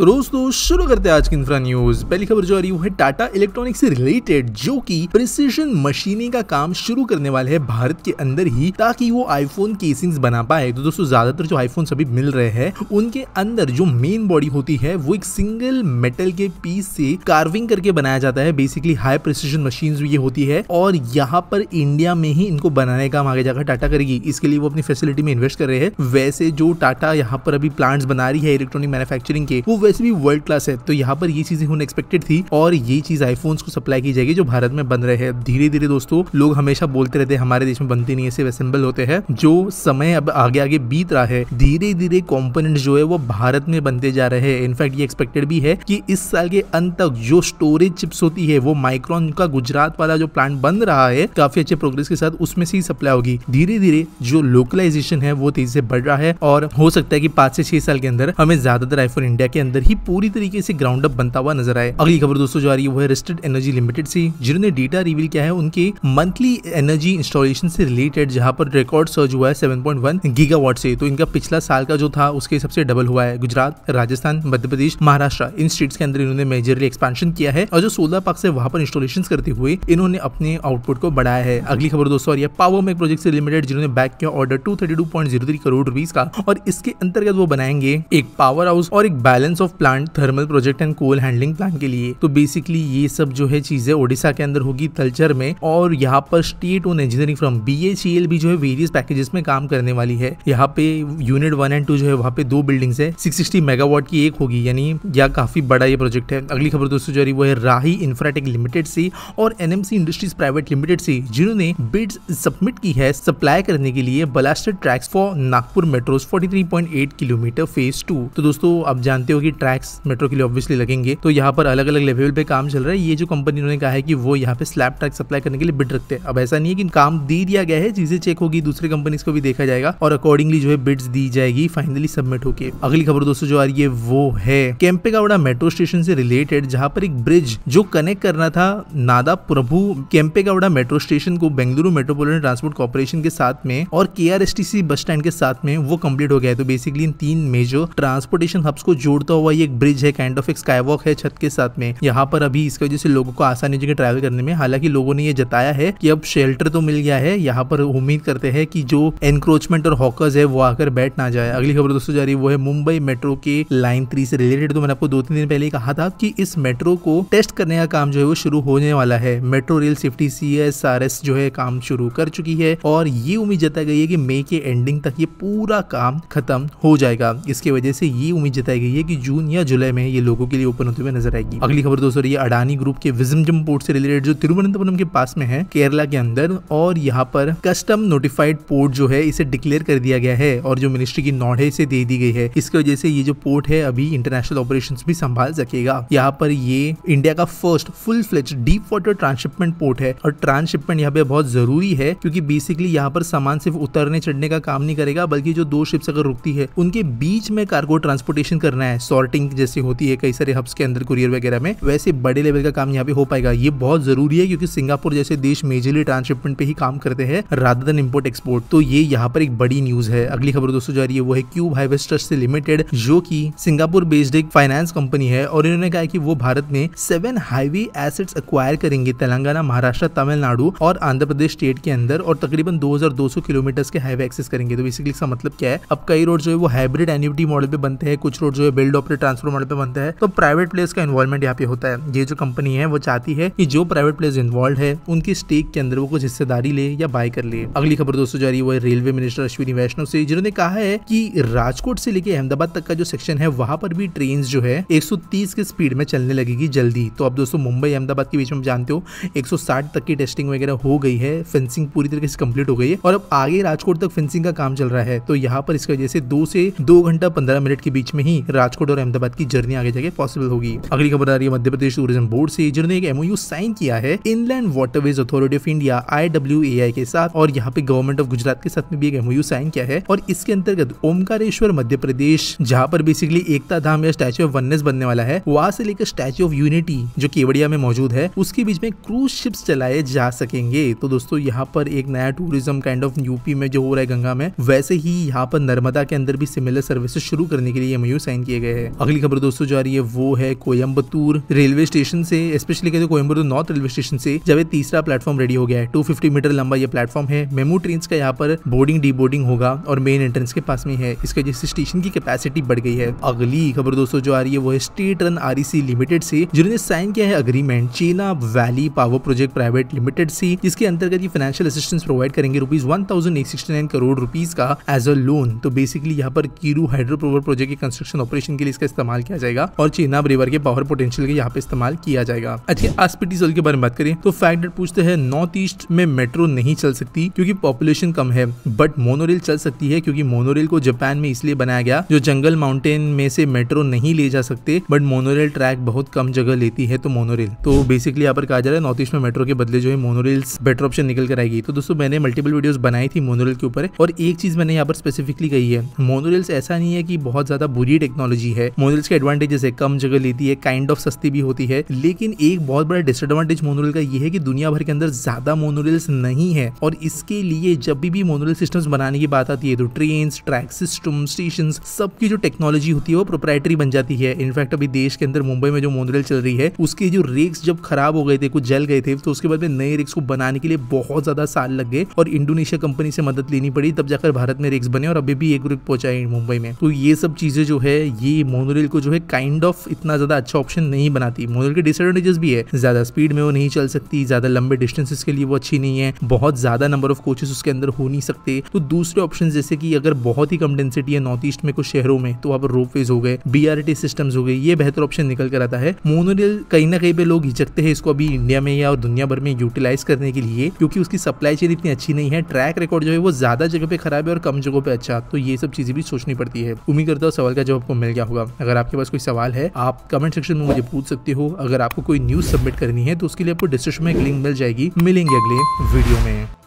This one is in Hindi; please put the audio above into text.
तो दोस्तों शुरू करते हैं आज की इंफ्रा न्यूज। पहली खबर जो आ रही है टाटा इलेक्ट्रॉनिक्स से रिलेटेड, जो कि प्रिसिजन मशीनिंग का काम शुरू करने वाले हैं भारत के अंदर ही, ताकि वो आईफोन केसिंग्स बना पाए। तो दोस्तों ज्यादातर जो आईफोन सभी मिल रहे हैं उनके अंदर जो मेन बॉडी होती है वो एक सिंगल मेटल के पीस से कार्विंग करके बनाया जाता है। बेसिकली हाई प्रिसिजन मशीन ये होती है और यहाँ पर इंडिया में ही इनको बनाने का काम आगे जाकर टाटा करेगी। इसके लिए वो अपनी फैसिलिटी में इन्वेस्ट कर रहे हैं। वैसे जो टाटा यहाँ पर अभी प्लांट्स बना रही है इलेक्ट्रॉनिक मैन्युफैक्चरिंग के, वो वैसे भी वर्ल्ड क्लास है। तो यहाँ पर ये चीजें होना एक्सपेक्टेड थी और ये चीज आईफोन्स को सप्लाई की जाएगी जो भारत में बन रहे हैं। धीरे धीरे दोस्तों लोग हमेशा बोलते रहते हैं हमारे देश में बनते नहीं है, सिर्फ असेंबल होते हैं। जो समय अब आगे आगे बीत रहा है, धीरे धीरे कंपोनेंट जो है वो भारत में बनते जा रहे हैं। इनफैक्ट ये एक्सपेक्टेड भी है कि इस साल के अंत तक जो स्टोरेज चिप्स होती है वो माइक्रॉन का गुजरात वाला जो प्लांट बन रहा है काफी अच्छे प्रोग्रेस के साथ उसमें से ही सप्लाई होगी। धीरे धीरे जो लोकलाइजेशन है वो तेजी से बढ़ रहा है और हो सकता है कि 5 से 6 साल के अंदर हमें ज्यादातर आईफोन इंडिया के अंदर ही पूरी तरीके से ग्राउंड अप बनता हुआ नजर आए। अगली खबर दोस्तों जो आ रही है वो है रेस्टेड एनर्जी लिमिटेड से, जिन्होंने डेटा रिवील किया है उनके मंथली एनर्जी इंस्टॉलेशन से रिलेटेड, जहां पर रिकॉर्ड सर्ज हुआ है 7.1 गीगावाट से। तो इनका पिछला साल का जो था उसके हिसाब से डबल हुआ है। गुजरात, राजस्थान, मध्य प्रदेश, महाराष्ट्र इन स्टेट्स के अंदर इन्होंने मेजरली एक्सपेंशन किया है और जो सोलर पार्क से वहां पर इंस्टॉलेशन करते हुए इन्होंने अपने आउटपुट को बढ़ाया है। अगली खबर दोस्तों आ रही है पावर मेक प्रोजेक्ट से लिमिटेड, जिन्होंने बैक किया ऑर्डर 232.03 करोड़ रुपीस का और इसके अंतर्गत वो बनाएंगे एक पावर हाउस और एक balance of plant thermal project and coal handling plant के लिए। तो बेसिकली ये सब जो है चीजें ओडिशा के अंदर होगी तलचर में, और यहाँ पर state own engineering from BHEL भी जो है वेरियस पैकेजेस में काम करने वाली है। यहाँ पे यूनिट 1 एंड 2 जो है वहाँ पे 2 बिल्डिंग्स है, 660 मेगावाट की एक होगी, यानी यह काफी बड़ा ये प्रोजेक्ट है। अगली खबर दोस्तों जो वो है राही इंफ्राटेक लिमिटेड से और NMC इंडस्ट्रीज प्राइवेट लिमिटेड से, जिन्होंने बिड्स सबमिट की है सप्लाई करने के लिए ballasted tracks for Nagpur metros 43.8 kilometre phase 2। तो दोस्तों आप जानते हो कि ट्रैक्स मेट्रो के लिए ऑब्वियसली लगेंगे, तो यहाँ पर अलग अलग लेवल पे काम चल रहा है। ये जो कंपनी ने कहा है कि वो यहाँ पे स्लैब ट्रैक सप्लाई करने के लिए बिड रखते हैं। अब ऐसा नहीं है कि काम दे दिया गया है, चीजें चेक होगी, दूसरे कंपनीज को भी देखा जाएगा और अकॉर्डिंगली जो है बिड्स दी जाएगी फाइनली सबमिट होके। अगली खबर दोस्तों जो आ रही है वो है केम्पेगौड़ा मेट्रो स्टेशन से रिलेटेड, जहाँ पर एक ब्रिज जो कनेक्ट करना था नादा प्रभु केम्पेगौड़ा मेट्रो स्टेशन को बेंगलुरु मेट्रोपॉलिटन ट्रांसपोर्ट कॉर्पोरेशन के साथ में और KRSTC बस स्टैंड के साथ में, वो कंप्लीट हो गया है। तो बेसिकली इन 3 मेजर ट्रांसपोर्टेशन हब्स को जोड़ता हुआ ये एक ब्रिज है, काइंड ऑफ एक स्काईवॉक है छत के साथ में। यहाँ पर अभी इसकी वजह से लोगों को आसानी हो जाएगी ट्रैवल करने में। हालांकि लोगों ने ये जताया है कि अब शेल्टर तो मिल गया है, यहाँ पर उम्मीद करते हैं कि जो एनक्रोचमेंट और हॉकर्स है वो आकर बैठ ना जाए। अगली खबर दोस्तों जा रही है वो है मुंबई मेट्रो के लाइन 3 से रिलेटेड। तो मैंने आपको 2-3 दिन पहले कहा था कि इस मेट्रो को टेस्ट करने का काम जो है वो शुरू होने वाला है। मेट्रो रेल सेफ्टी CSRS जो है काम शुरू कर चुकी है और ये उम्मीद जताई गई है कि मई के एंडिंग तक ये पूरा काम खत्म हो जाएगा। इसकी वजह से ये उम्मीद जताई गई है कि जून या जुलाई में ये लोगों के लिए ओपन होते हुए नजर आएगी। अगली खबर दोस्तों ये अडानी ग्रुप के विजमजम पोर्ट से रिलेटेड, जो तिरुवनंतपुरम के पास में है केरला के अंदर, और यहाँ पर कस्टम नोटिफाइड पोर्ट जो है इसे डिक्लेयर कर दिया गया है और जो मिनिस्ट्री की नॉड है इसे दे दी गई है। इसकी वजह से ये जो पोर्ट है अभी इंटरनेशनल ऑपरेशंस भी संभाल सकेगा। यहाँ पर ये इंडिया का first full fledge deep water transshipment port है और ट्रांसशिपमेंट यहाँ पे बहुत जरूरी है, क्योंकि बेसिकली यहाँ पर सामान सिर्फ उतरने चढ़ने का काम नहीं करेगा, बल्कि जो 2 शिप्स अगर रुकती है उनके बीच में कार्गो ट्रांसपोर्टेशन करना है, सॉर्टिंग जैसी होती है कई सारे हब्स के अंदर कुरियर वगैरह में, वैसे बड़े लेवल का काम यहाँ पे हो पाएगा। ये बहुत जरूरी है क्योंकि सिंगापुर जैसे देश मेजरली ट्रांसशिपमेंट पे ही काम करते हैं रादर देन इंपोर्ट एक्सपोर्ट। तो ये यहाँ पर एक बड़ी न्यूज है। अगली खबर दोस्तों जा रही है वो है क्यूब हाईवेज ट्रस्ट से लिमिटेड, जो की सिंगापुर बेस्ड एक फाइनेंस कंपनी है और इन्होंने कहा है कि वो भारत में 7 हाईवे एसेट्स एक्वायर करेंगे तेलंगाना, महाराष्ट्र, तमिलनाडु और आंध्र प्रदेश स्टेट के अंदर, और तकरीबन 2200 किलोमीटर के हाईवे एक्सेस करेंगे। तो बेसिकली इसका मतलब क्या है, अब कई रोड जो है वो हाइब्रिड एन्युटी मॉडल पे बनते हैं, कुछ रोड जो है बिल्ड ऑपरेट ट्रांसफर मॉडल पे बनते हैं, तो प्राइवेट प्लेयर्स का इन्वॉल्वमेंट यहाँ पे होता है। ये जो कंपनी है वो चाहती है कि जो प्राइवेट प्लेयर्स इन्वॉल्व है उनकी स्टेक के अंदर वो कुछ हिस्सेदारी ले या बाय कर ले। अगली खबर दोस्तों जा रही है वो है रेलवे मिनिस्टर अश्विनी वैष्णव से, जिन्होंने कहा है कि राजकोट से लेके अहमदाबाद तक का जो सेक्शन है वहां पर भी ट्रेन जो है 130 के स्पीड में चलने लगेगी जल्दी। तो अब दोस्तों मुंबई अहमदाबाद के बीच में जानते हो 160 तक की टेस्टिंग वगैरह हो गई है, फेंसिंग पूरी तरीके से कंप्लीट हो गई है और अब आगे राजकोट तक फेंसिंग का काम चल रहा है। तो यहाँ पर इसकी वजह से 2 से 2 घंटा 15 मिनट के बीच में ही राजकोट और अहमदाबाद की जर्नी आगे जाके पॉसिबल होगी। अगली खबर आ रही है मध्य प्रदेश टूरिज्म बोर्ड से, जिन्होंने एक MOU साइन किया है inland waterways authority of India IWAI के साथ, और यहाँ पे गवर्नमेंट ऑफ गुजरात के साथ में भी एक MOU साइन किया है। और इसके अंतर्गत ओमकारेश्वर मध्य प्रदेश, जहाँ पर बेसिकली एकता धाम या स्टैच्यू ऑफ वननेस बनने वाला है, वहां से लेकर स्टैच्यू ऑफ यूनिटी जो केवड़िया में मौजूद है उसके बीच में क्रूज शिप्स चलाए जा सकेंगे। तो दोस्तों यहाँ पर एक नया टूरिज्म काइंड ऑफ यूपी में जो हो रहा है गंगा में, वैसे ही यहाँ पर नर्मदा के अंदर भी सिमिलर सर्विसेज शुरू करने के लिए MOU साइन किए गए हैं। अगली खबर दोस्तों जो आ रही है वो है कोयम्बतूर रेलवे स्टेशन से, स्पेशली कहते हैं कोयम्बतूर नॉर्थ रेलवे स्टेशन से जब ये तीसरा प्लेटफॉर्म रेडी हो गया है। 250 मीटर लंबा ये प्लेटफॉर्म है। मेमू ट्रेन का यहाँ पर बोर्डिंग डी बोर्डिंग होगा और मेन एंट्रेंस के पास में है। इसके वजह से स्टेशन की कैपेसिटी बढ़ गई है। अगली खबर दोस्तों जो आ रही है वो है स्टेट रन REC लिमिटेड से, जिन्होंने साइन किया है agreement Chenab valley power project private limited से, जिसके अंतर्गत ये फाइनेंशियल असिस्टेंस प्रोवाइड करेंगे ₹1,869 करोड़ का एज अ लोन। तो बेसिकली यहाँ पर कीरू हाइड्रो पावर प्रोजेक्ट के कंस्ट्रक्शन ऑपरेशन के लिए इसका इस्तेमाल किया जाएगा और चेनाब रिवर के पावर पोटेंशियल के यहाँ पे इस्तेमाल किया जाएगा। अच्छा, आस्पिटी जोन के बारे में बात करें तो फैक्ट पूछते हैं नॉर्थ ईस्ट में मेट्रो नहीं चल सकती क्योंकि पॉपुलेशन कम है, बट मोनोरेल चल सकती है क्योंकि मोनोरेल को जापान में इसलिए बनाया गया, जो जंगल माउंटेन में से मेट्रो नहीं ले जा सकते, बट मोनोरेल ट्रैक बहुत कम जगह लेती है। तो मोनोरेल तो बेसिकली यहाँ पर कहा जा रहा है नॉर्थ ईस्ट में मेट्रो के बदले जो है मोनोरेल्स बेटर ऑप्शन निकल कर आएगी। तो दोस्तों मैंने मल्टीपल वीडियोस बनाई थी मोनोरेल के ऊपर और एक चीज मैंने यहाँ पर स्पेसिफिकली कही है, मोनोरेल्स ऐसा नहीं है कि बहुत ज्यादा बुरी टेक्नोलॉजी है। मोनोरेल्स के एडवांटेजेस है, कम जगह लेती है, काइंड ऑफ सस्ती भी होती है, लेकिन एक बहुत बड़ा डिसएडवांटेज मोनोरेल का ये है कि दुनिया भर के अंदर ज्यादा मोनोरेल्स नहीं है और इसके लिए जब भी मोनोरेल सिस्टम्स बनाने की बात आती है तो ट्रेन्स, ट्रैक सिस्टम, स्टेशन, सबकी जो टेक्नोलॉजी होती है वो प्रोप्राइटरी बन जाती है। इनफैक्ट अभी देश के अंदर मुंबई में जो मोनोरेल चल रही है उसके जो रेक्स जब खराब हो गए थे, कुछ जल गए थे, तो उसके बाद में नए रेक्स को बनाने के लिए बहुत ज्यादा साल लग गए और इंडोनेशिया कंपनी से मदद लेनी पड़ी, तब जाकर भारत में रेक्स बने और अभी भी एक रेक पहुंचा है मुंबई में। तो ये सब चीजें जो है ये मोनोरेल को जो है काइंड ऑफ इतना ज्यादा अच्छा ऑप्शन नहीं बनाती। मोनोरेल के डिसएडवांटेजेस भी है, ज्यादा स्पीड में वो नहीं चल सकती, ज्यादा लंबे डिस्टेंसेस के लिए वो अच्छी नहीं है, बहुत ज्यादा नंबर ऑफ कोचेस उसके अंदर हो नहीं सकते। तो दूसरे ऑप्शन जैसे कि अगर बहुत ही कम डेंसिटी है नॉर्थ ईस्ट में कुछ शहरों में तो वहाँ पर रोपवेज हो गए, BRT सिस्टम्स हो गए, ये बेहतर ऑप्शन निकल कर आता है। मोनोरेल कहीं ना कहीं पे लोग हिचकते हैं इसको अभी इंडिया में या और दुनिया भर में यूटिलाइज करने के लिए, क्योंकि उसकी सप्लाई चेन इतनी अच्छी नहीं है, ट्रैक रिकॉर्ड जो है वो ज्यादा जगह पे खराब है और कम जगहों पे अच्छा। तो ये सब चीजें भी सोचनी पड़ती है। उम्मीद करता हूँ सवाल का जवाब आपको मिल गया होगा। अगर आपके पास कोई सवाल है आप कमेंट सेक्शन में मुझे पूछ सकते हो। अगर आपको कोई न्यूज सबमिट करनी है तो उसके लिए आपको डिस्क्रिप्शन में एक लिंक मिल जाएगी। मिलेंगे अगले वीडियो में।